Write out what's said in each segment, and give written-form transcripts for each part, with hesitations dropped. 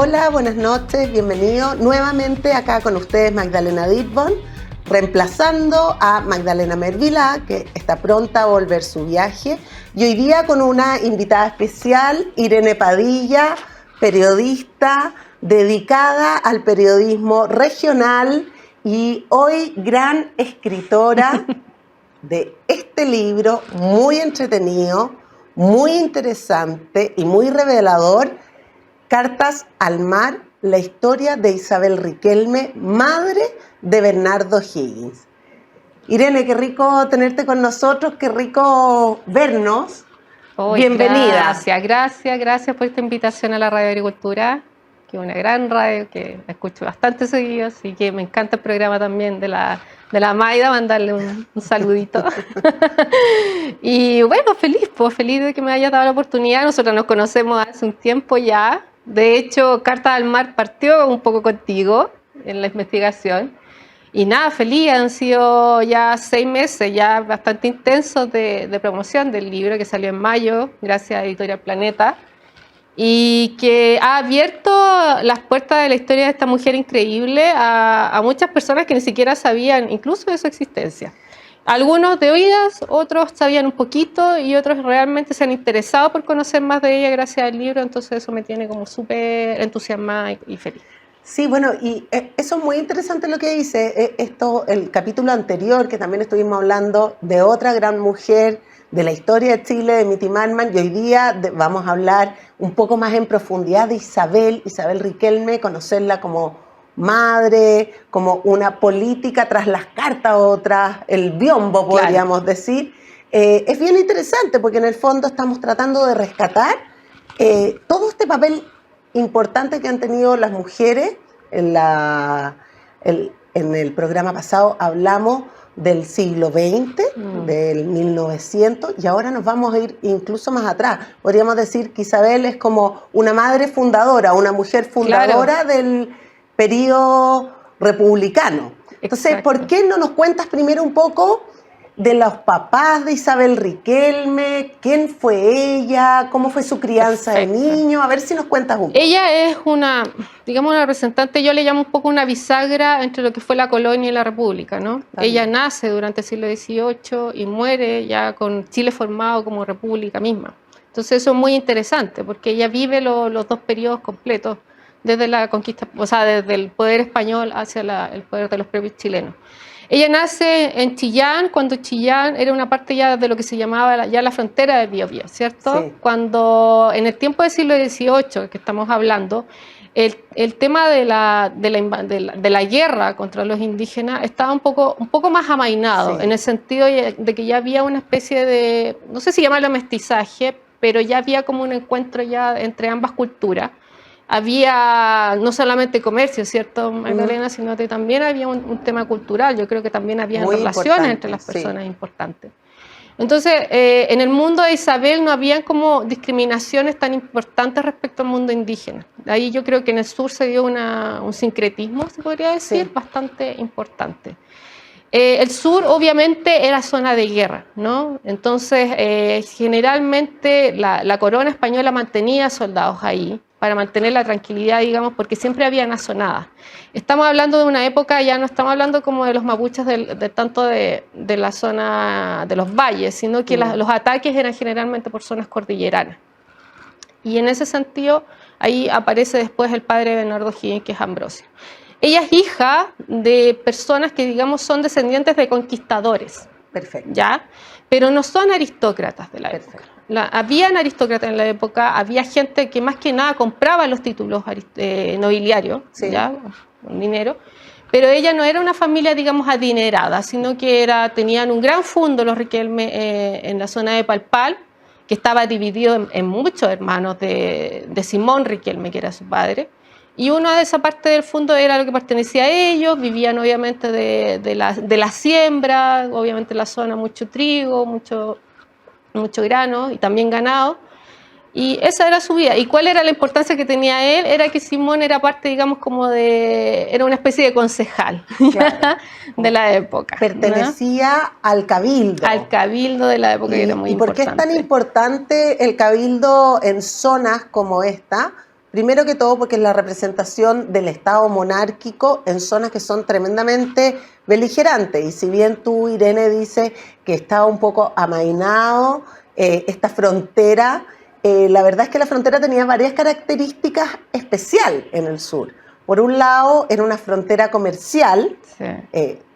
Hola, buenas noches, bienvenido nuevamente acá con ustedes Magdalena Dittborn, reemplazando a Magdalena Mervilá, que está pronta a volver su viaje, y hoy día con una invitada especial, Irene Padilla, periodista dedicada al periodismo regional y hoy gran escritora de este libro muy entretenido, muy interesante y muy revelador, Cartas al mar, la historia de Isabel Riquelme, madre de Bernardo Higgins. Irene, qué rico tenerte con nosotros, qué rico vernos. Bienvenida. Gracias por esta invitación a la Radio Agricultura, que es una gran radio que escucho bastante seguido, así que me encanta el programa también de la Maida, mandarle un saludito. Y bueno, feliz de que me haya dado la oportunidad. Nosotros nos conocemos hace un tiempo ya. De hecho, Cartas al Mar partió un poco contigo en la investigación. Y nada, feliz, han sido ya 6 meses ya bastante intensos de promoción del libro que salió en mayo, gracias a Editorial Planeta, y que ha abierto las puertas de la historia de esta mujer increíble a muchas personas que ni siquiera sabían incluso de su existencia. Algunos de oídas, otros sabían un poquito y otros realmente se han interesado por conocer más de ella gracias al libro, entonces eso me tiene como súper entusiasmada y feliz. Sí, bueno, y eso es muy interesante lo que dice. El capítulo anterior, que también estuvimos hablando de otra gran mujer de la historia de Chile, de Mitty Marman, y hoy día vamos a hablar un poco más en profundidad de Isabel Riquelme, conocerla como madre, como una política tras las cartas otras, el biombo, podríamos decir. Es bien interesante porque en el fondo estamos tratando de rescatar todo este papel importante que han tenido las mujeres. En el programa pasado hablamos del siglo XX, del 1900, y ahora nos vamos a ir incluso más atrás. Podríamos decir que Isabel es como una madre fundadora, una mujer fundadora del periodo republicano. Entonces, exacto. ¿Por qué no nos cuentas primero un poco de los papás de Isabel Riquelme? ¿Quién fue ella? ¿Cómo fue su crianza de niño? A ver si nos cuentas un poco. Ella es una representante, yo le llamo un poco una bisagra entre lo que fue la colonia y la república, ¿no? Ella nace durante el siglo XVIII y muere ya con Chile formado como república misma. Entonces eso es muy interesante porque ella vive los dos periodos completos desde la conquista, o sea, desde el poder español hacia el poder de los propios chilenos. Ella nace en Chillán, cuando Chillán era una parte ya de lo que se llamaba ya la frontera del Biobío, ¿cierto? Sí. Cuando en el tiempo del siglo XVIII, que estamos hablando, el tema de la guerra contra los indígenas estaba un poco más amainado, sí. En el sentido de que ya había una especie de, no sé si llamarlo mestizaje, pero ya había como un encuentro ya entre ambas culturas. Había no solamente comercio, ¿cierto, Magdalena? Sino que también había un tema cultural. Yo creo que también había relaciones entre las personas importantes. Entonces, en el mundo de Isabel no habían como discriminaciones tan importantes respecto al mundo indígena. Ahí yo creo que en el sur se dio un sincretismo, se podría decir, bastante importante. El sur obviamente era zona de guerra, ¿no? Entonces, generalmente la corona española mantenía soldados ahí, para mantener la tranquilidad, digamos, porque siempre había azonadas. Estamos hablando de una época, ya no estamos hablando como de los mapuches tanto de la zona de los valles, sino que los ataques eran generalmente por zonas cordilleranas. Y en ese sentido, ahí aparece después el padre de Bernardo Higgins, que es Ambrosio. Ella es hija de personas que, digamos, son descendientes de conquistadores. Perfecto. ¿Ya? Pero no son aristócratas de la época. Habían aristócratas en la época, había gente que más que nada compraba los títulos nobiliarios, sí. ¿Ya? Con dinero, pero ella no era una familia, digamos, adinerada, sino que tenían un gran fondo los Riquelme en la zona de Palpal, que estaba dividido en muchos hermanos de Simón Riquelme, que era su padre, y una de esa parte del fondo era lo que pertenecía a ellos, vivían obviamente de la siembra, obviamente en la zona mucho trigo, mucho grano y también ganado, y esa era su vida. ¿Y cuál era la importancia que tenía él? Era que Simón era parte, digamos, era una especie de concejal, claro. De la época. Pertenecía, ¿no?, al cabildo. Al cabildo de la época, que era muy importante. ¿Y por qué es tan importante el cabildo en zonas como esta? Primero que todo porque es la representación del Estado monárquico en zonas que son tremendamente beligerantes. Y si bien tú, Irene, dices que estaba un poco amainado esta frontera, la verdad es que la frontera tenía varias características especiales en el sur. Por un lado, era una frontera comercial, Sí.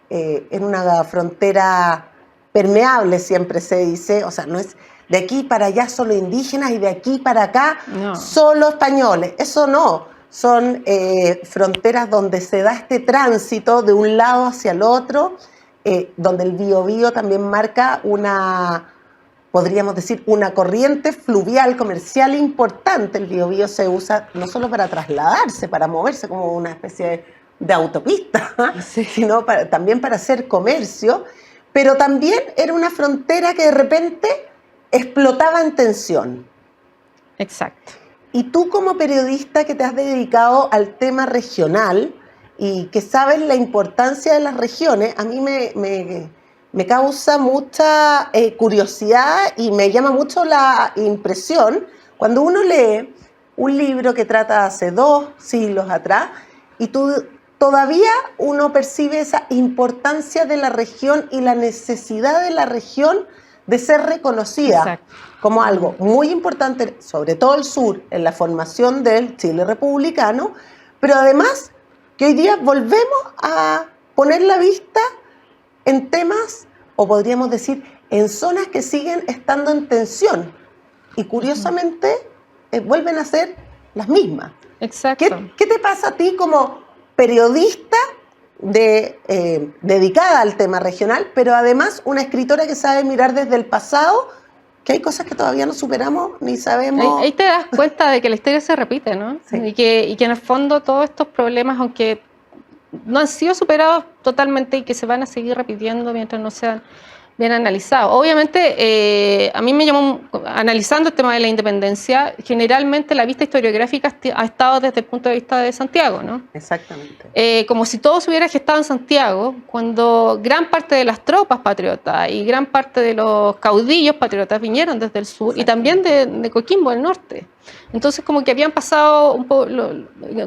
era una frontera permeable, siempre se dice, o sea, no es de aquí para allá solo indígenas y de aquí para acá No. solo españoles. Eso no, son fronteras donde se da este tránsito de un lado hacia el otro, donde el Biobío también marca una, podríamos decir, una corriente fluvial comercial importante. El Biobío se usa no solo para trasladarse, para moverse como una especie de autopista, Sí. sino también para hacer comercio, pero también era una frontera que de repente explotaba en tensión. Exacto. Y tú como periodista que te has dedicado al tema regional y que sabes la importancia de las regiones, a mí me causa mucha curiosidad y me llama mucho la impresión cuando uno lee un libro que trata hace 2 siglos atrás y todavía uno percibe esa importancia de la región y la necesidad de la región de ser reconocida. Exacto. Como algo muy importante, sobre todo el sur, en la formación del Chile republicano, pero además que hoy día volvemos a poner la vista en temas, o podríamos decir, en zonas que siguen estando en tensión y curiosamente vuelven a ser las mismas. Exacto. ¿Qué te pasa a ti como periodista dedicada al tema regional, pero además una escritora que sabe mirar desde el pasado, que hay cosas que todavía no superamos ni sabemos? Ahí te das cuenta de que la historia se repite, ¿no? Sí. Y que en el fondo todos estos problemas, aunque no han sido superados totalmente y que se van a seguir repitiendo mientras no sean bien analizados. Obviamente, a mí me llamó, analizando el tema de la independencia, generalmente la vista historiográfica ha estado desde el punto de vista de Santiago, ¿no? Exactamente. Como si todo se hubiera gestado en Santiago, cuando gran parte de las tropas patriotas y gran parte de los caudillos patriotas vinieron desde el sur y también de Coquimbo, del norte. Entonces como que habían pasado un poco,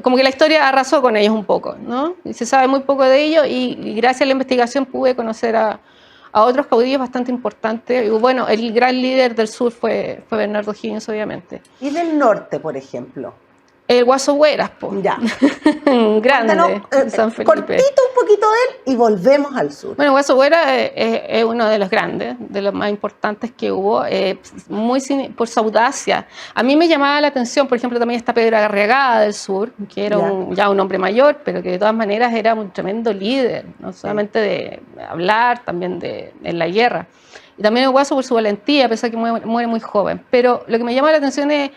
como que la historia arrasó con ellos un poco, ¿no? Y se sabe muy poco de ellos y gracias a la investigación pude conocer a otros caudillos bastante importantes. Y bueno, el gran líder del sur fue Bernardo Higgins, obviamente. ¿Y del norte, por ejemplo? El Guaso Hueras, po. Ya. Grande, San Felipe. Cortito un poquito de él y volvemos al sur. Bueno, Guaso Hueras es uno de los grandes, de los más importantes que hubo, por su audacia. A mí me llamaba la atención, por ejemplo, también está Pedro Arriagada del sur, que era ya un hombre mayor, pero que de todas maneras era un tremendo líder, no solamente de hablar, también en la guerra. Y también el Guaso por su valentía, a pesar de que muere muy joven. Pero lo que me llama la atención es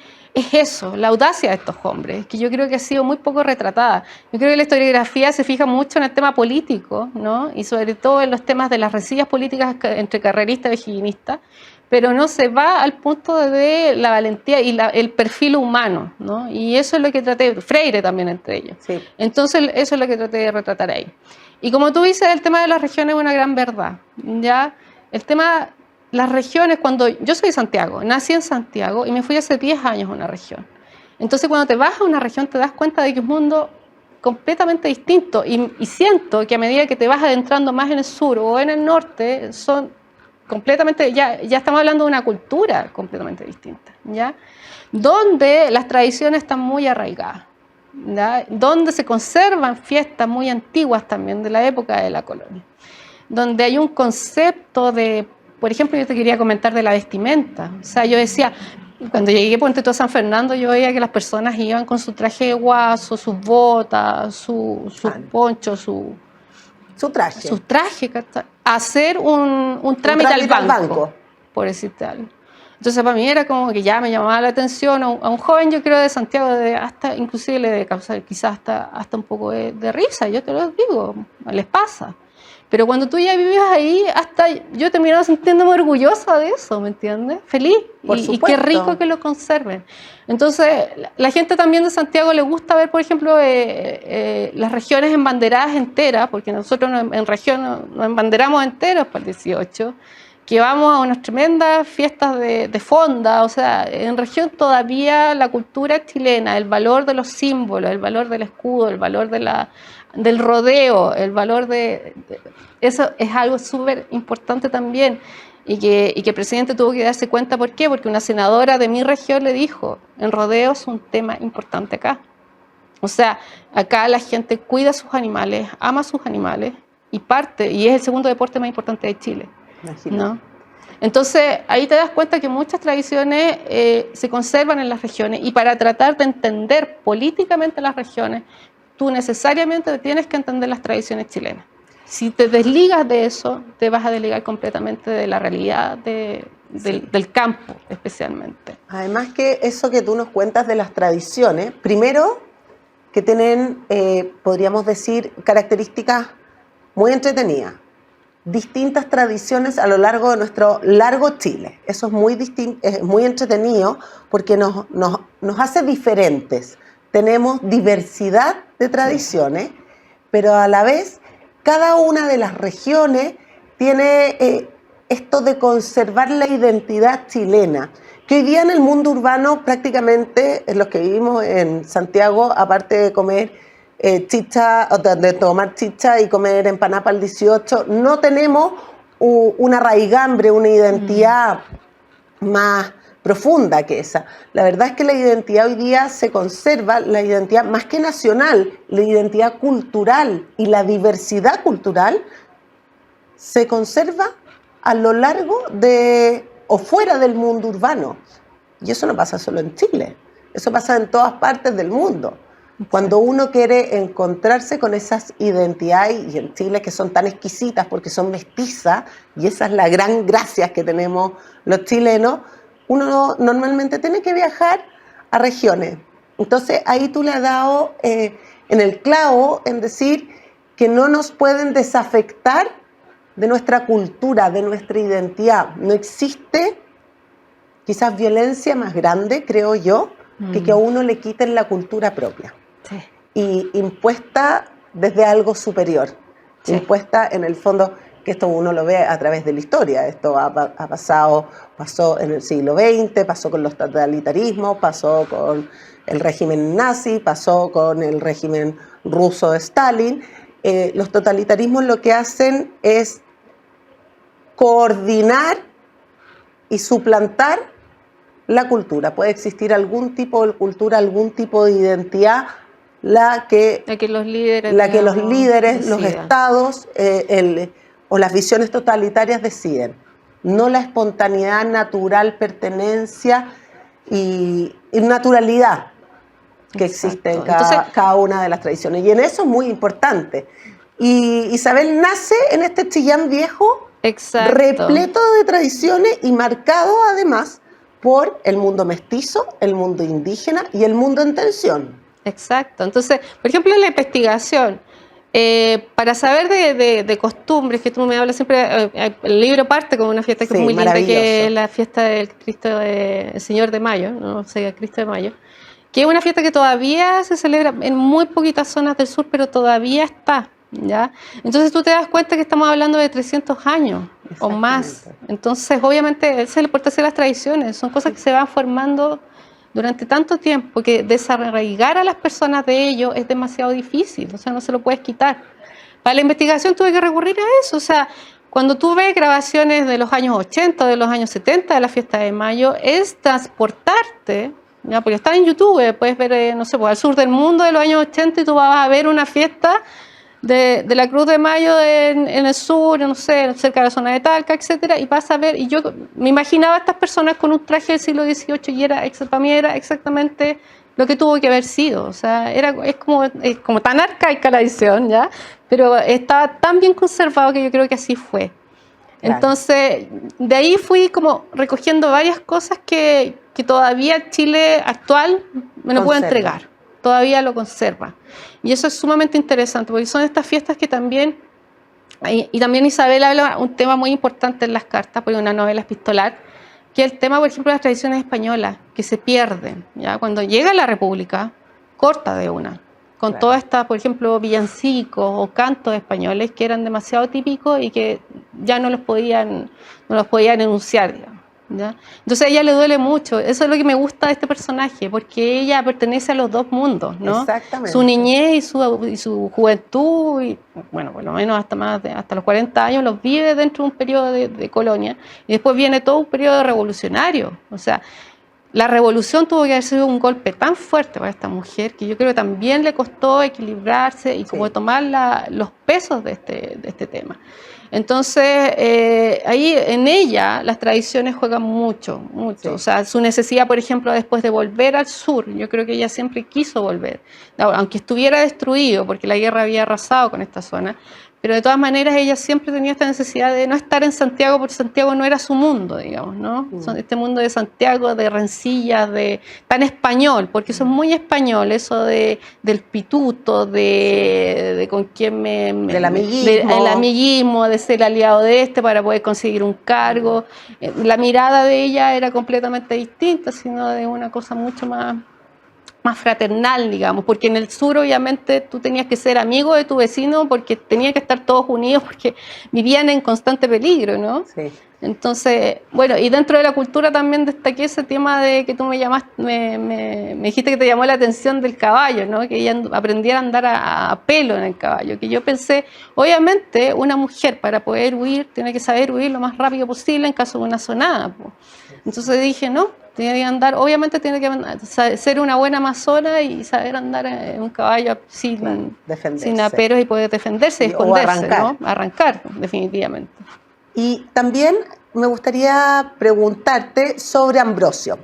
eso, la audacia de estos hombres, que yo creo que ha sido muy poco retratada. Yo creo que la historiografía se fija mucho en el tema político, ¿no? Y sobre todo en los temas de las rencillas políticas entre carreristas y higienistas, pero no se va al punto de la valentía y el perfil humano, ¿no? Y eso es lo que traté, Freire también entre ellos. Sí. Entonces eso es lo que traté de retratar ahí. Y como tú dices, el tema de las regiones es una gran verdad, ¿ya? El tema... Las regiones, cuando yo soy de Santiago, nací en Santiago y me fui hace 10 años a una región. Entonces cuando te vas a una región te das cuenta de que es un mundo completamente distinto y siento que a medida que te vas adentrando más en el sur o en el norte, son completamente, ya estamos hablando de una cultura completamente distinta, ¿ya? Donde las tradiciones están muy arraigadas, ¿ya? Donde se conservan fiestas muy antiguas también de la época de la colonia, donde hay un concepto de... Por ejemplo, yo te quería comentar de la vestimenta. O sea, yo decía, cuando llegué a Puente Alto San Fernando, yo veía que las personas iban con su traje de guaso, sus botas, su poncho, su traje, a hacer un trámite al banco, por decirte algo. Entonces, para mí era como que ya me llamaba la atención a un joven, yo creo, de Santiago, hasta inclusive le debe causar quizás hasta un poco de risa, yo te lo digo, les pasa. Pero cuando tú ya vives ahí, hasta yo terminaba sintiéndome orgullosa de eso, ¿me entiendes? Feliz. Y qué rico que lo conserven. Entonces, la gente también de Santiago le gusta ver, por ejemplo, las regiones embanderadas enteras, porque nosotros en región nos embanderamos enteros para el 18, que vamos a unas tremendas fiestas de fonda. O sea, en región todavía la cultura chilena, el valor de los símbolos, el valor del escudo, el valor del rodeo, el valor eso es algo súper importante también, y que el presidente tuvo que darse cuenta. ¿Por qué? Porque una senadora de mi región le dijo, el rodeo es un tema importante acá. O sea, acá la gente cuida sus animales, ama sus animales, y es el segundo deporte más importante de Chile, ¿no? Entonces, ahí te das cuenta que muchas tradiciones se conservan en las regiones, y para tratar de entender políticamente las regiones, tú necesariamente tienes que entender las tradiciones chilenas. Si te desligas de eso, te vas a desligar completamente de la realidad del campo, especialmente. Además que eso que tú nos cuentas de las tradiciones, primero que tienen, podríamos decir, características muy entretenidas, distintas tradiciones a lo largo de nuestro largo Chile. Eso es muy entretenido porque nos hace diferentes. Tenemos diversidad de tradiciones, pero a la vez cada una de las regiones tiene esto de conservar la identidad chilena, que hoy día en el mundo urbano prácticamente los que vivimos en Santiago, aparte de comer chicha, de tomar chicha y comer empanada para el 18, no tenemos una raigambre, una identidad más profunda que esa. La verdad es que la identidad hoy día se conserva, la identidad más que nacional, la identidad cultural y la diversidad cultural se conserva a lo largo o fuera del mundo urbano. Y eso no pasa solo en Chile, eso pasa en todas partes del mundo. Cuando uno quiere encontrarse con esas identidades, y en Chile que son tan exquisitas porque son mestizas, y esa es la gran gracia que tenemos los chilenos, uno normalmente tiene que viajar a regiones. Entonces ahí tú le has dado en el clavo en decir que no nos pueden desafectar de nuestra cultura, de nuestra identidad. No existe quizás violencia más grande, creo yo, que a uno le quiten la cultura propia. Sí. Y impuesta desde algo superior. Sí. Impuesta en el fondo, que esto uno lo ve a través de la historia. Esto pasó en el siglo XX, pasó con los totalitarismos, pasó con el régimen nazi, pasó con el régimen ruso de Stalin. Los totalitarismos lo que hacen es coordinar y suplantar la cultura. Puede existir algún tipo de cultura, algún tipo de identidad, la que los líderes, los estados o las visiones totalitarias deciden. No la espontaneidad natural, pertenencia y naturalidad que existe en cada una de las tradiciones. Y en eso es muy importante. Y Isabel nace en este Chillán viejo, repleto de tradiciones y marcado además por el mundo mestizo, el mundo indígena y el mundo en tensión. Exacto. Entonces, por ejemplo, en la investigación, para saber de costumbres, que tú me hablas siempre, el libro parte con una fiesta que es muy linda, que es la fiesta del Cristo el Señor de Mayo, ¿no? O sea, el Cristo de Mayo, que es una fiesta que todavía se celebra en muy poquitas zonas del sur, pero todavía está, ¿ya? Entonces tú te das cuenta que estamos hablando de 300 años o más. Entonces, obviamente, esa es la importancia de las tradiciones, son cosas que se van formando durante tanto tiempo, que desarraigar a las personas de ello es demasiado difícil, o sea, no se lo puedes quitar. Para la investigación tuve que recurrir a eso, o sea, cuando tú ves grabaciones de los años 80, de los años 70 de la fiesta de Mayo, es transportarte, ¿ya? Porque está en YouTube, puedes ver, no sé, pues, al sur del mundo de los años 80 y tú vas a ver una fiesta de la Cruz de Mayo en el sur, no sé, cerca de la zona de Talca, etcétera, y vas a ver, y yo me imaginaba a estas personas con un traje del siglo XVIII y para mí era exactamente lo que tuvo que haber sido, o sea, es como tan arcaica la edición, ¿ya? Pero estaba tan bien conservado que yo creo que así fue. Claro. Entonces, de ahí fui como recogiendo varias cosas que todavía Chile actual me lo puede entregar. Todavía lo conserva. Y eso es sumamente interesante, porque son estas fiestas que también, y también Isabel habla un tema muy importante en las cartas, porque una novela epistolar, que es el tema, por ejemplo, de las tradiciones españolas, que se pierden, ¿ya? Cuando llega la República, corta de una. con claro. todas estas, por ejemplo, villancicos o cantos españoles que eran demasiado típicos y que ya no los podían enunciar, digamos, ¿ya? Entonces a ella le duele mucho. Eso es lo que me gusta de este personaje, porque ella pertenece a los dos mundos, ¿no? Exactamente. Su niñez y su juventud, y, bueno, por lo menos hasta los 40 años los vive dentro de un periodo de colonia, y después viene todo un periodo revolucionario. O sea, la revolución tuvo que haber sido un golpe tan fuerte para esta mujer que yo creo que también le costó equilibrarse y como tomar los pesos de este tema. Entonces, ahí en ella las tradiciones juegan mucho. Sí. O sea, su necesidad, por ejemplo, después de volver al sur, yo creo que ella siempre quiso volver, aunque estuviera destruido, porque la guerra había arrasado con esta zona, pero de todas maneras ella siempre tenía esta necesidad de no estar en Santiago, porque Santiago no era su mundo, digamos, ¿no? Este mundo de Santiago, de rencillas, tan español, porque eso es muy español, eso del pituto, de con quién del amiguismo. El amiguismo, de ser aliado de para poder conseguir un cargo. La mirada de ella era completamente distinta, sino de una cosa mucho más fraternal, digamos, porque en el sur obviamente tú tenías que ser amigo de tu vecino porque tenían que estar todos unidos porque vivían en constante peligro, ¿no? Sí. Entonces, bueno, y dentro de la cultura también destaqué ese tema de que tú me llamaste, me dijiste que te llamó la atención del caballo, ¿no? Que ella aprendiera a andar a pelo en el caballo, que yo pensé, obviamente una mujer para poder huir tiene que saber huir lo más rápido posible en caso de una sonada, pues. Entonces dije, no, tiene que andar, obviamente tiene que ser una buena amazona y saber andar en un caballo sin aperos y poder defenderse y esconderse, ¿no? Arrancar, definitivamente. Y también me gustaría preguntarte sobre Ambrosio.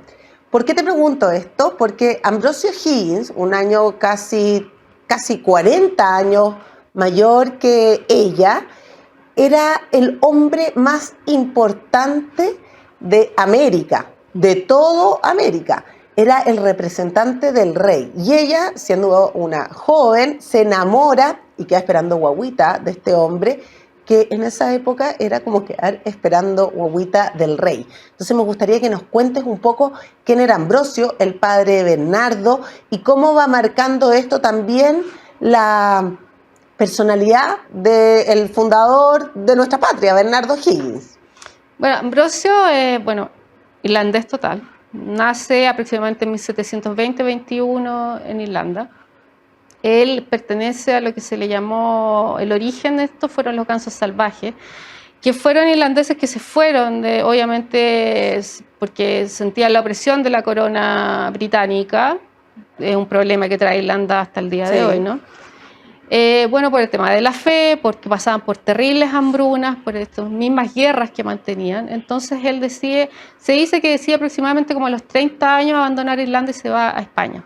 ¿Por qué te pregunto esto? Porque Ambrosio Higgins, un año casi 40 años mayor que ella, era el hombre más importante de América, de todo América. Era el representante del rey. Y ella, siendo una joven, se enamora y queda esperando guagüita de este hombre, que en esa época era como quedar esperando guagüita del rey. Entonces me gustaría que nos cuentes un poco quién era Ambrosio, el padre de Bernardo, y cómo va marcando esto también la personalidad del fundador de nuestra patria, Bernardo Higgins. Bueno, Ambrosio, irlandés total. Nace aproximadamente en 1720-21 en Irlanda. Él pertenece a lo que se le llamó, el origen de esto fueron los gansos salvajes, que fueron irlandeses que se fueron, obviamente porque sentían la opresión de la corona británica, es un problema que trae Irlanda hasta el día de hoy, ¿no? Por el tema de la fe, porque pasaban por terribles hambrunas, por estas mismas guerras que mantenían. Entonces él se dice que decide aproximadamente como a los 30 años abandonar Irlanda y se va a España.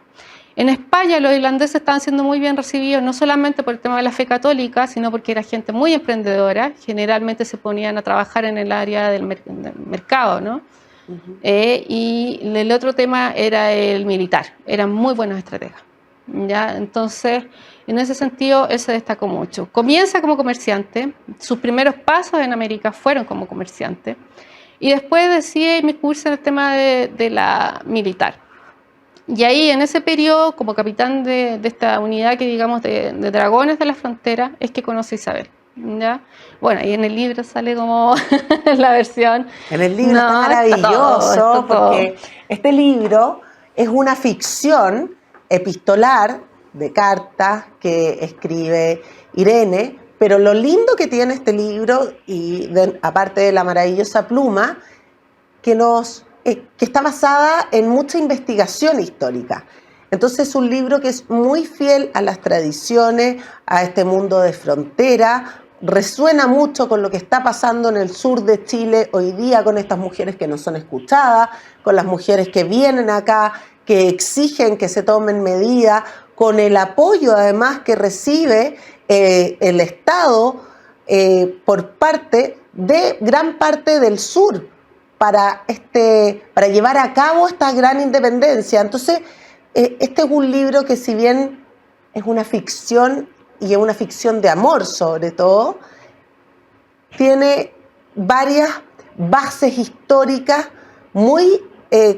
En España los irlandeses estaban siendo muy bien recibidos, no solamente por el tema de la fe católica, sino porque era gente muy emprendedora, generalmente se ponían a trabajar en el área del mercado, ¿no? Y el otro tema era el militar, eran muy buenos estrategas, ¿ya? Entonces, en ese sentido, él se destacó mucho. Comienza como comerciante, sus primeros pasos en América fueron como comerciante, y después decide inmiscuirse en el tema de la militar. Y ahí, en ese periodo, como capitán de esta unidad que digamos de dragones de la frontera, es que conoce a Isabel, ¿ya? Bueno, y en el libro sale como la versión... En el libro está maravilloso, porque este libro es una ficción epistolar de cartas que escribe Irene, pero lo lindo que tiene este libro, y aparte de la maravillosa pluma, que está basada en mucha investigación histórica. Entonces es un libro que es muy fiel a las tradiciones, a este mundo de frontera, resuena mucho con lo que está pasando en el sur de Chile hoy día, con estas mujeres que no son escuchadas, con las mujeres que vienen acá, que exigen que se tomen medidas, con el apoyo además que recibe el Estado por parte de gran parte del sur, para llevar a cabo esta gran independencia. Entonces, este es un libro que, si bien es una ficción, y es una ficción de amor sobre todo, tiene varias bases históricas muy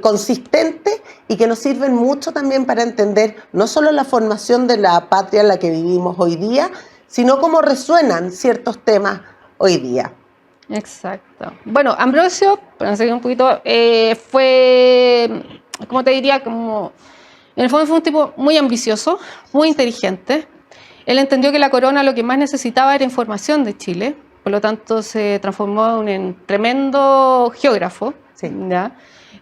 consistentes y que nos sirven mucho también para entender no solo la formación de la patria en la que vivimos hoy día, sino cómo resuenan ciertos temas hoy día. Exacto. Bueno, Ambrosio, para seguir un poquito, fue, como te diría, como en el fondo fue un tipo muy ambicioso, muy inteligente. Él entendió que la corona lo que más necesitaba era información de Chile, por lo tanto se transformó en un tremendo geógrafo, Sí. ¿ya?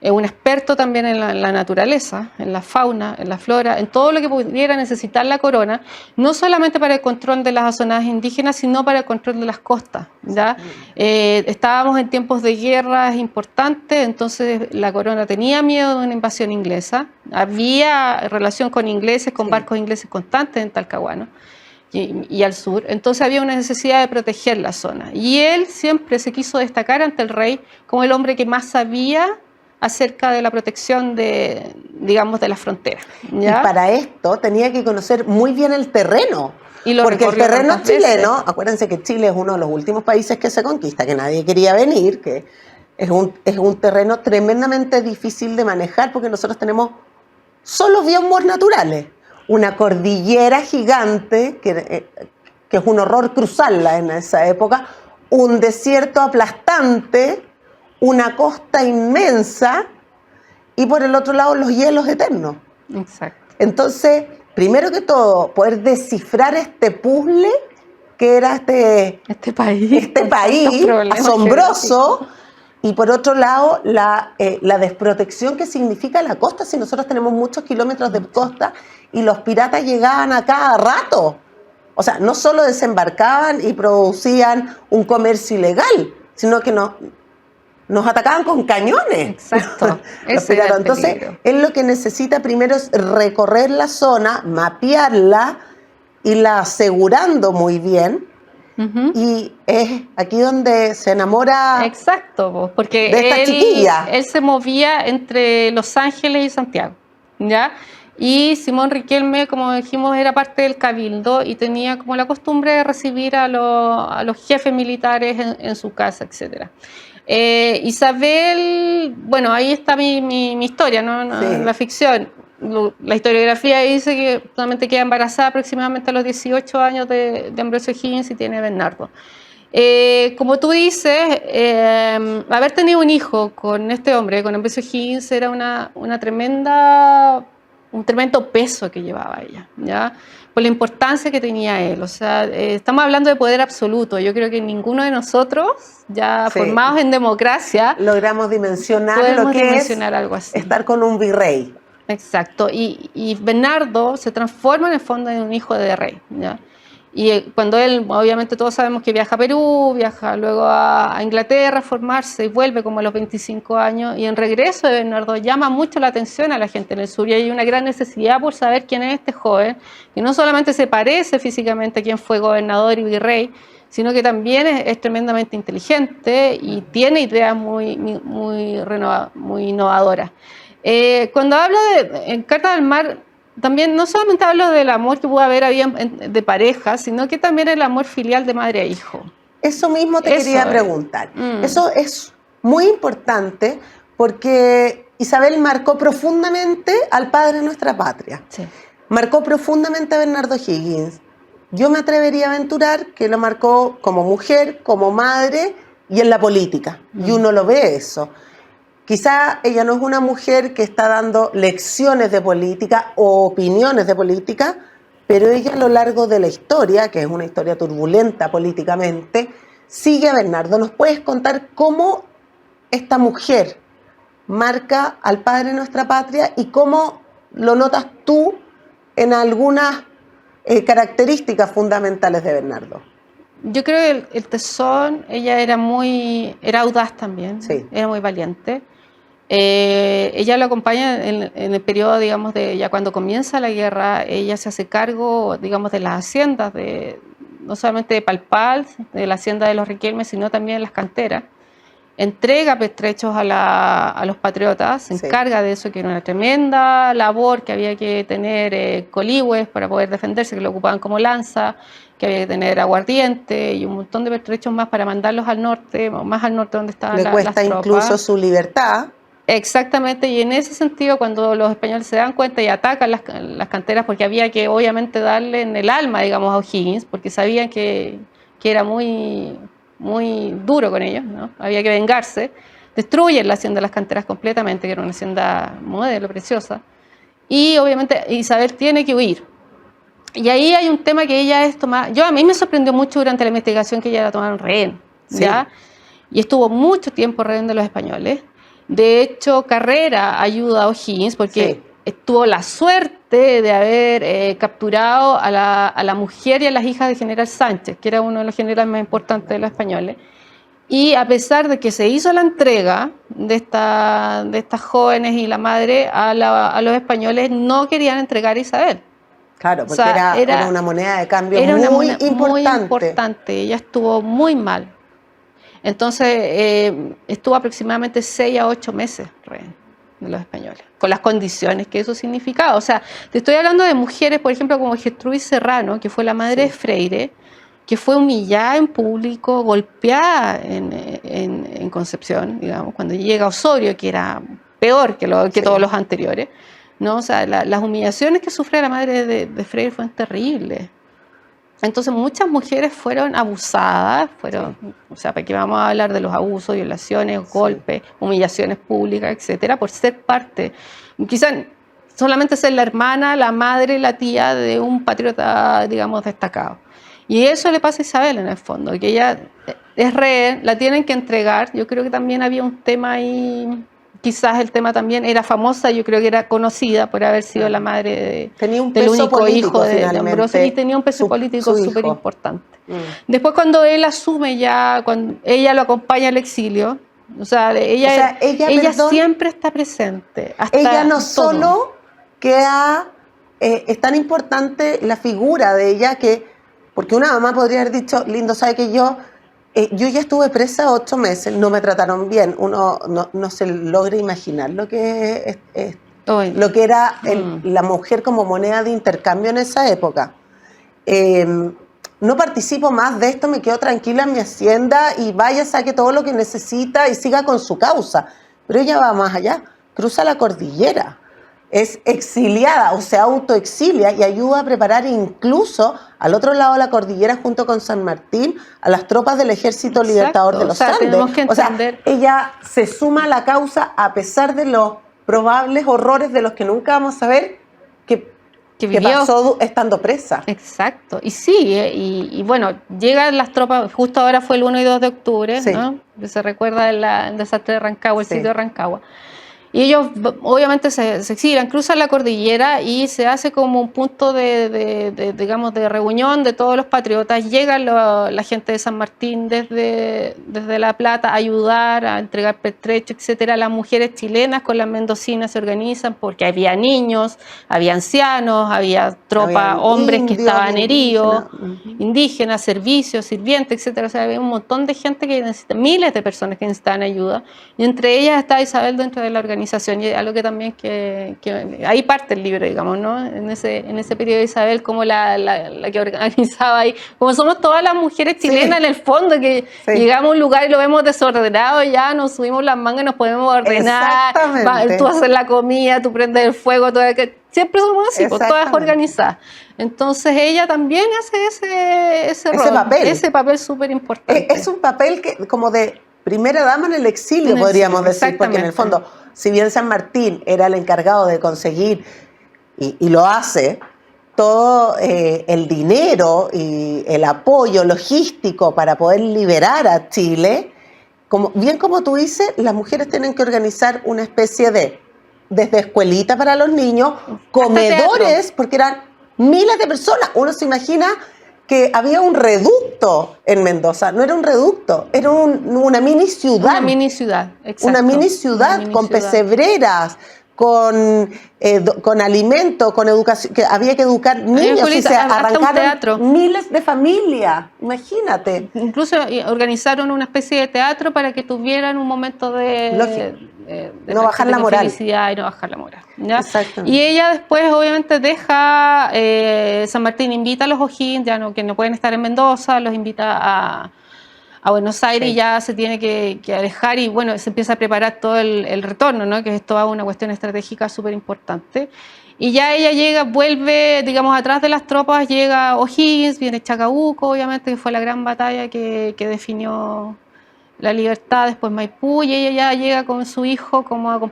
Un experto también en la naturaleza, en la fauna, en la flora, en todo lo que pudiera necesitar la corona, no solamente para el control de las zonas indígenas, sino para el control de las costas, ¿ya? Estábamos en tiempos de guerras importantes, entonces la corona tenía miedo de una invasión inglesa, había relación con ingleses, con barcos ingleses constantes en Talcahuano y al sur, entonces había una necesidad de proteger la zona. Y él siempre se quiso destacar ante el rey como el hombre que más sabía acerca de la protección de, digamos, de las fronteras, ¿ya? Y para esto tenía que conocer muy bien el terreno. Porque el terreno chileno, acuérdense que Chile es uno de los últimos países que se conquista, que nadie quería venir, que es un terreno tremendamente difícil de manejar porque nosotros tenemos solo biomas naturales. Una cordillera gigante, que es un horror cruzarla en esa época, un desierto aplastante, una costa inmensa y por el otro lado los hielos eternos. Exacto. Entonces, primero que todo, poder descifrar este puzzle que era este país asombroso, y por otro lado la desprotección que significa la costa, si nosotros tenemos muchos kilómetros de costa y los piratas llegaban a cada rato. O sea, no solo desembarcaban y producían un comercio ilegal, sino que nos atacaban con cañones. Exacto. Entonces, él lo que necesita primero es recorrer la zona, mapearla, irla asegurando muy bien. Y es aquí donde se enamora. Exacto, porque de esta chiquilla. Él se movía entre Los Ángeles y Santiago, ¿ya? Y Simón Riquelme, como dijimos, era parte del cabildo y tenía como la costumbre de recibir a los jefes militares en su casa, etcétera. Isabel, bueno, ahí está mi historia, ¿no? Sí. La ficción. La historiografía dice que solamente queda embarazada aproximadamente a los 18 años de Ambrosio Higgins y tiene Bernardo. Como tú dices, haber tenido un hijo con este hombre, con Ambrosio Higgins, era un tremendo peso que llevaba ella, ¿ya? Por la importancia que tenía él. O sea, estamos hablando de poder absoluto. Yo creo que ninguno de nosotros, ya formados en democracia, logramos dimensionar lo que es algo así. Estar con un virrey. Exacto. Y Bernardo se transforma en el fondo en un hijo de rey, ¿ya? Y cuando él, obviamente todos sabemos que viaja a Perú, viaja luego a Inglaterra a formarse y vuelve como a los 25 años, y en regreso de Bernardo llama mucho la atención a la gente en el sur y hay una gran necesidad por saber quién es este joven, que no solamente se parece físicamente a quien fue gobernador y virrey, sino que también es tremendamente inteligente y tiene ideas muy innovadoras. Cuando hablo en Carta del Mar, también no solamente hablo del amor que pudo haber de pareja, sino que también el amor filial de madre a hijo. Eso mismo te quería preguntar. Eso es muy importante porque Isabel marcó profundamente al padre de nuestra patria. Sí. Marcó profundamente a Bernardo Higgins. Yo me atrevería a aventurar que lo marcó como mujer, como madre y en la política. Y uno lo ve eso. Quizá ella no es una mujer que está dando lecciones de política o opiniones de política, pero ella a lo largo de la historia, que es una historia turbulenta políticamente, sigue a Bernardo. ¿Nos puedes contar cómo esta mujer marca al padre de nuestra patria y cómo lo notas tú en algunas características fundamentales de Bernardo? Yo creo que el tesón, ella era audaz también, sí. Era muy valiente. Ella lo acompaña en el periodo, digamos, de ya cuando comienza la guerra, ella se hace cargo, digamos, de las haciendas, no solamente de Palpal, de la hacienda de los Riquelme, sino también de las canteras. Entrega pertrechos a los patriotas, se encarga de eso, que era una tremenda labor, que había que tener coligües para poder defenderse, que lo ocupaban como lanza, que había que tener aguardiente y un montón de pertrechos más para mandarlos al norte, más al norte donde estaban las tropas. Le cuesta incluso su libertad. Exactamente, y en ese sentido, cuando los españoles se dan cuenta y atacan las canteras, porque había que obviamente darle en el alma, digamos, a O'Higgins, porque sabían que era muy, muy duro con ellos, ¿no? Había que vengarse, destruyen la hacienda de las canteras completamente, que era una hacienda modelo, preciosa, y obviamente Isabel tiene que huir. Y ahí hay un tema que ella es tomada, a mí me sorprendió mucho durante la investigación que ella la tomaron rehén, ¿ya? Sí. Y estuvo mucho tiempo rehén de los españoles. De hecho, Carrera ayuda a O'Higgins porque tuvo la suerte de haber capturado a la mujer y a las hijas de General Sánchez, que era uno de los generales más importantes de los españoles. Y a pesar de que se hizo la entrega de estas jóvenes y la madre a los españoles, no querían entregar a Isabel. Claro, porque era una moneda de cambio muy importante. Ella estuvo muy mal. Entonces estuvo aproximadamente 6 a 8 meses rehén de los españoles, con las condiciones que eso significaba. O sea, te estoy hablando de mujeres, por ejemplo, como Gertrudis Serrano, que fue la madre de Freire, que fue humillada en público, golpeada en Concepción, digamos, cuando llega Osorio, que era peor que todos los anteriores, ¿no? O sea, las humillaciones que sufre la madre de Freire fueron terribles. Entonces muchas mujeres fueron abusadas, o sea, ¿para qué vamos a hablar de los abusos, violaciones, golpes, humillaciones públicas, etcétera, por ser parte, quizás solamente ser la hermana, la madre, la tía de un patriota, digamos, destacado. Y eso le pasa a Isabel en el fondo, que ella es rehén, la tienen que entregar. Yo creo que también había un tema ahí, quizás el tema también era famosa, yo creo que era conocida por haber sido la madre del único hijo de Ambrosio, y tenía un peso político súper importante. Después cuando él asume ya, cuando ella lo acompaña al exilio, ella siempre está presente. Ella no solo queda, es tan importante la figura de ella porque una mamá podría haber dicho, lindo, sabe que yo ya estuve presa 8 meses, no me trataron bien. Uno no se logra imaginar lo que era la mujer como moneda de intercambio en esa época. No participo más de esto, me quedo tranquila en mi hacienda y vaya, saque todo lo que necesita y siga con su causa. Pero ella va más allá, cruza la cordillera, es exiliada o se autoexilia y ayuda a preparar incluso al otro lado de la cordillera junto con San Martín a las tropas del Ejército Libertador de los Andes. Tenemos que entender. Ella se suma a la causa a pesar de los probables horrores de los que nunca vamos a ver que pasó estando presa. Exacto, y sí, y bueno, llegan las tropas, justo ahora fue el 1 y 2 de octubre, ¿no? Se recuerda el desastre de Rancagua, el sitio de Rancagua. Y ellos obviamente se exilian, cruzan la cordillera y se hace como un punto digamos, de reunión de todos los patriotas. Llega la gente de San Martín desde La Plata a ayudar, a entregar pertrechos, etcétera. Las mujeres chilenas con las mendocinas se organizan porque había niños, había ancianos, había hombres que estaban heridos, indígenas, servicios, sirvientes, etcétera. O sea, había un montón de gente que necesita, miles de personas que necesitaban ayuda. Y entre ellas está Isabel dentro de la organización, y algo que también que ahí parte el libro, digamos, ¿no? En ese periodo de Isabel, como la que organizaba ahí, como somos todas las mujeres chilenas en el fondo, que llegamos a un lugar y lo vemos desordenado, ya nos subimos las mangas y nos podemos ordenar, tú haces la comida, tú prendes el fuego, siempre somos así, pues, todas organizadas. Entonces ella también hace ese rol, ese papel súper importante. Es un papel que como de primera dama en el exilio, podríamos decir, porque en el fondo, si bien San Martín era el encargado de conseguir, y lo hace, todo el dinero y el apoyo logístico para poder liberar a Chile, bien como tú dices, las mujeres tienen que organizar una especie desde escuelita para los niños, comedores, porque eran miles de personas. Uno se imagina que había un reducto en Mendoza, no era un reducto, era una mini ciudad. Una mini ciudad, exacto. Una mini ciudad con pesebreras, con alimento, con educación, que había que educar niños, y se arrancaron miles de familias, imagínate. Incluso organizaron una especie de teatro para que tuvieran un momento de no bajar la moral. Felicidad y no bajar la moral, ¿ya? Y ella después obviamente deja, San Martín invita a los O'Higgins, que no pueden estar en Mendoza, los invita a a Buenos Aires, y ya se tiene que alejar, y bueno, se empieza a preparar todo el retorno, ¿no? Que es toda una cuestión estratégica súper importante. Y ya ella llega, vuelve, digamos, atrás de las tropas, llega O'Higgins, viene Chacabuco, obviamente, que fue la gran batalla que definió la libertad, después Maipú, y ella ya llega con su hijo como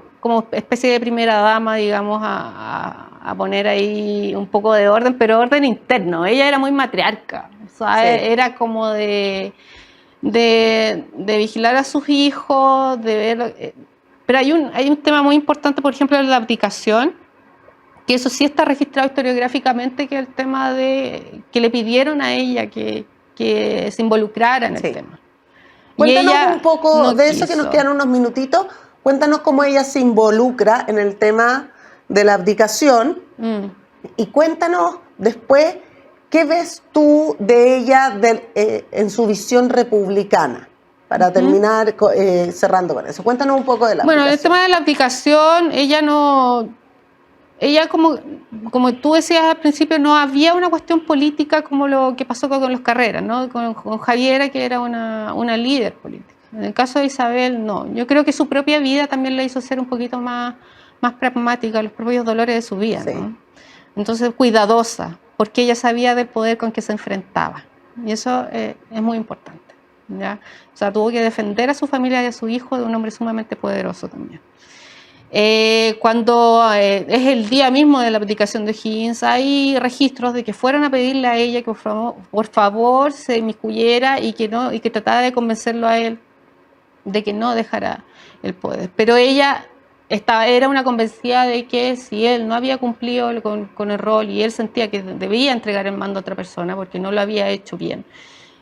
especie de primera dama, digamos, a poner ahí un poco de orden, pero orden interno. Ella era muy matriarca, o sea, sí, era como de vigilar a sus hijos, de ver... Pero hay un tema muy importante, por ejemplo, en la abdicación, que eso sí está registrado historiográficamente, que es el tema de que le pidieron a ella que se involucrara en el tema. Cuéntanos un poco de eso, que nos quedan unos minutitos. Cuéntanos cómo ella se involucra en el tema de la abdicación y cuéntanos después qué ves tú de ella en su visión republicana, para terminar cerrando con eso. Cuéntanos un poco de la abdicación. Bueno, el tema de la abdicación, ella como tú decías al principio, no había una cuestión política como lo que pasó con los Carreras, ¿no? Con Javiera, que era una líder política. En el caso de Isabel, no. Yo creo que su propia vida también la hizo ser un poquito más pragmática, los propios dolores de su vida, ¿no? Entonces, cuidadosa, porque ella sabía del poder con que se enfrentaba. Y eso es muy importante, ¿ya? O sea, tuvo que defender a su familia y a su hijo de un hombre sumamente poderoso también. Cuando es el día mismo de la abdicación de O'Higgins, hay registros de que fueran a pedirle a ella que por favor se inmiscuyera y que tratara de convencerlo a él de que no dejara el poder. Pero ella era una convencida de que si él no había cumplido con el rol y él sentía que debía entregar el mando a otra persona porque no lo había hecho bien,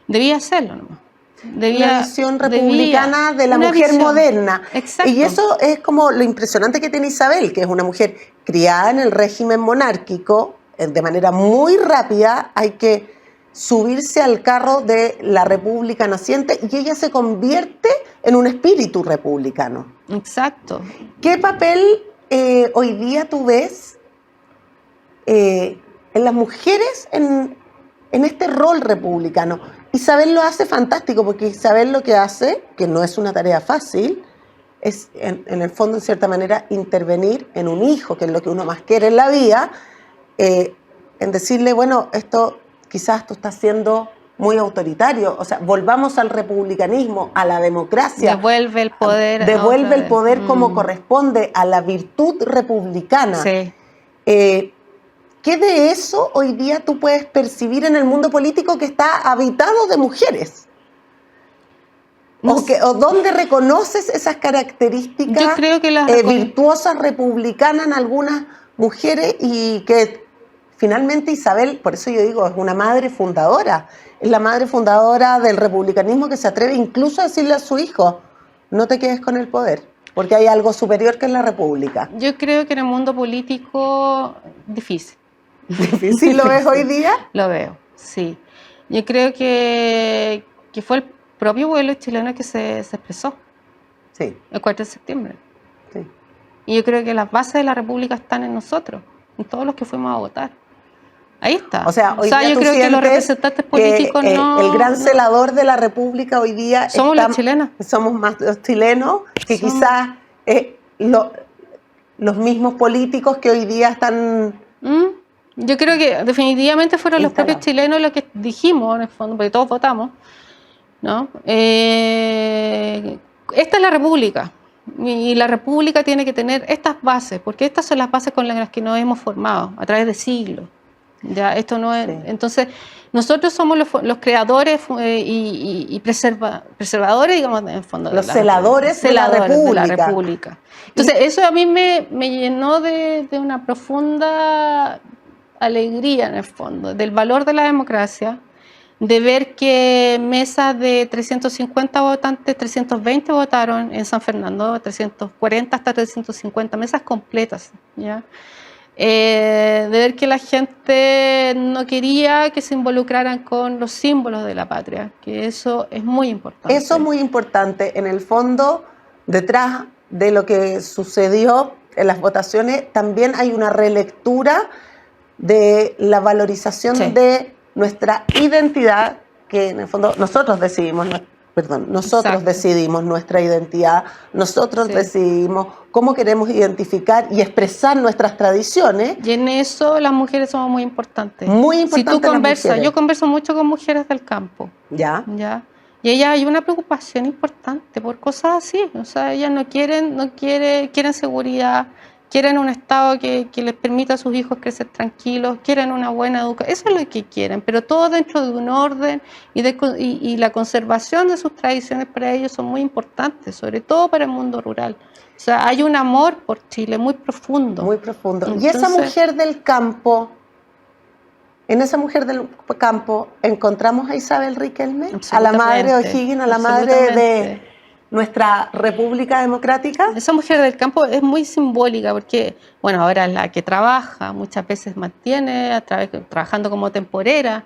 debía hacerlo nomás. Una visión republicana de la mujer moderna. Exacto. Y eso es como lo impresionante que tiene Isabel, que es una mujer criada en el régimen monárquico, de manera muy rápida. Hay que subirse al carro de la república naciente y ella se convierte en un espíritu republicano. Exacto. ¿Qué papel hoy día tú ves en las mujeres en este rol republicano? Isabel lo hace fantástico, porque Isabel lo que hace, que no es una tarea fácil, es en el fondo, en cierta manera, intervenir en un hijo, que es lo que uno más quiere en la vida, en decirle, bueno, esto quizás tú estás siendo muy autoritario, o sea, volvamos al republicanismo, a la democracia. Devuelve el poder. Devuelve el poder como corresponde, a la virtud republicana. Sí. ¿Qué de eso hoy día tú puedes percibir en el mundo político que está habitado de mujeres? ¿O dónde reconoces esas características yo creo que virtuosas republicanas en algunas mujeres, y que finalmente Isabel, por eso yo digo, es una madre fundadora, es la madre fundadora del republicanismo, que se atreve incluso a decirle a su hijo, no te quedes con el poder, porque hay algo superior que es la república? Yo creo que en el mundo político difícil. ¿Difícil lo ves hoy día? Lo veo, sí. Yo creo que fue el propio pueblo chileno que se expresó. Sí. El 4 de septiembre. Sí. Y yo creo que las bases de la república están en nosotros, en todos los que fuimos a votar. Ahí está. O sea, hoy día yo creo que los representantes políticos el gran celador de la república hoy día somos los chilenos. Somos más los chilenos, que quizás los mismos políticos que hoy día están... Yo creo que definitivamente fueron los propios chilenos los que dijimos, en el fondo, porque todos votamos, ¿no? Esta es la república, y la república tiene que tener estas bases, porque estas son las bases con las que nos hemos formado a través de siglos. Ya, esto no es, entonces, nosotros somos los creadores y preservadores, digamos, en el fondo. Los celadores de la república. Entonces, eso a mí me llenó de una profunda alegría, en el fondo, del valor de la democracia, de ver que mesas de 350 votantes, 320 votaron en San Fernando, 340 hasta 350, mesas completas, ¿ya? De ver que la gente no quería que se involucraran con los símbolos de la patria, que eso es muy importante. Eso es muy importante. En el fondo, detrás de lo que sucedió en las votaciones, también hay una relectura de la valorización de nuestra identidad, que en el fondo nosotros decidimos perdón, nosotros Exacto. decidimos nuestra identidad, nosotros decidimos cómo queremos identificar y expresar nuestras tradiciones. Y en eso las mujeres somos muy importantes. Muy importantes. Si tú conversas, las mujeres. yo converso mucho con mujeres del campo. ¿Ya? Y ellas hay una preocupación importante por cosas así. O sea, ellas quieren seguridad, quieren un Estado que les permita a sus hijos crecer tranquilos, quieren una buena educación. Eso es lo que quieren, pero todo dentro de un orden y la conservación de sus tradiciones para ellos son muy importantes, sobre todo para el mundo rural. O sea, hay un amor por Chile muy profundo. Muy profundo. Entonces, y esa mujer del campo, en esa mujer del campo, encontramos a Isabel Riquelme, a la madre O'Higgins, a la madre de nuestra República Democrática. Esa mujer del campo es muy simbólica porque, bueno, ahora es la que trabaja, muchas veces mantiene, trabajando como temporera,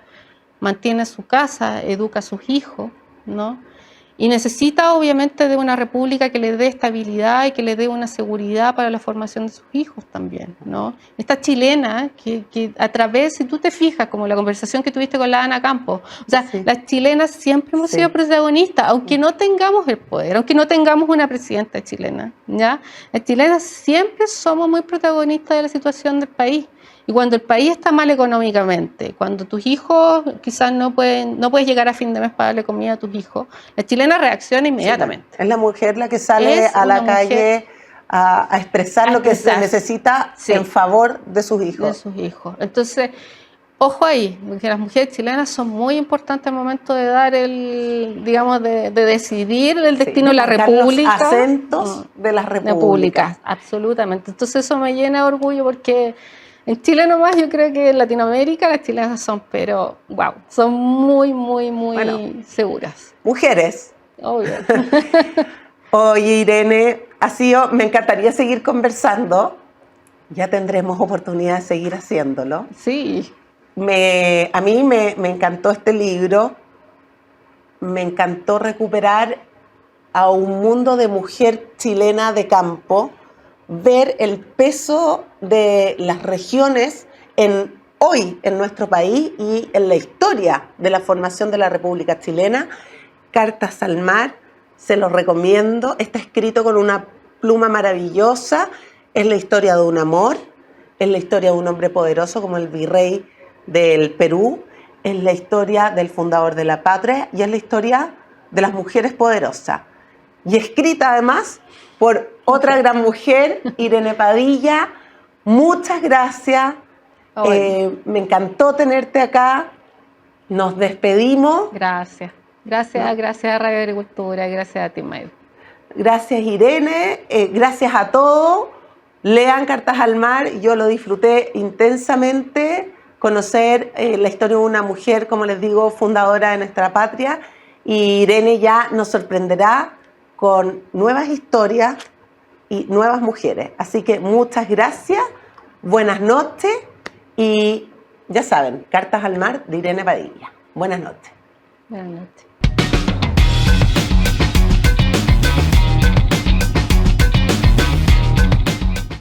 mantiene su casa, educa a sus hijos, ¿no? Y necesita obviamente de una república que le dé estabilidad y que le dé una seguridad para la formación de sus hijos también, ¿no? Esta chilena que a través, si tú te fijas, como la conversación que tuviste con la Ana Campos, o sea, las chilenas siempre hemos sido protagonistas, aunque no tengamos el poder, aunque no tengamos una presidenta chilena, ¿ya? Las chilenas siempre somos muy protagonistas de la situación del país. Y cuando el país está mal económicamente, cuando tus hijos quizás no puedes llegar a fin de mes para darle comida a tus hijos, la chilena reacciona inmediatamente. Sí, es la mujer la que sale a la calle a expresar lo que se necesita en favor de sus hijos. De sus hijos. Entonces, ojo ahí, porque las mujeres chilenas son muy importantes al momento de dar de decidir el destino de la república. Los acentos de las repúblicas. Absolutamente. Entonces eso me llena de orgullo porque en Chile nomás, yo creo que en Latinoamérica las chilenas son, pero wow, son muy, muy, muy seguras. Mujeres. Obvio. Oye, Irene, me encantaría seguir conversando. Ya tendremos oportunidad de seguir haciéndolo. Sí. A mí me encantó este libro. Me encantó recuperar a un mundo de mujer chilena de campo, ver el peso de las regiones hoy en nuestro país y en la historia de la formación de la República Chilena. Cartas al Mar, se los recomiendo. Está escrito con una pluma maravillosa. Es la historia de un amor, es la historia de un hombre poderoso como el virrey del Perú, es la historia del fundador de la patria y es la historia de las mujeres poderosas. Y escrita además por otra gran mujer, Irene Padilla. Muchas gracias. Me encantó tenerte acá. Nos despedimos. Gracias. Gracias a Radio Agricultura, gracias a ti, Mayra. Gracias, Irene. Gracias a todos. Lean Cartas al Mar. Yo lo disfruté intensamente. Conocer la historia de una mujer, como les digo, fundadora de nuestra patria. Y Irene ya nos sorprenderá con nuevas historias y nuevas mujeres. Así que muchas gracias, buenas noches y ya saben, Cartas al Mar de Irene Padilla. Buenas noches. Buenas noches.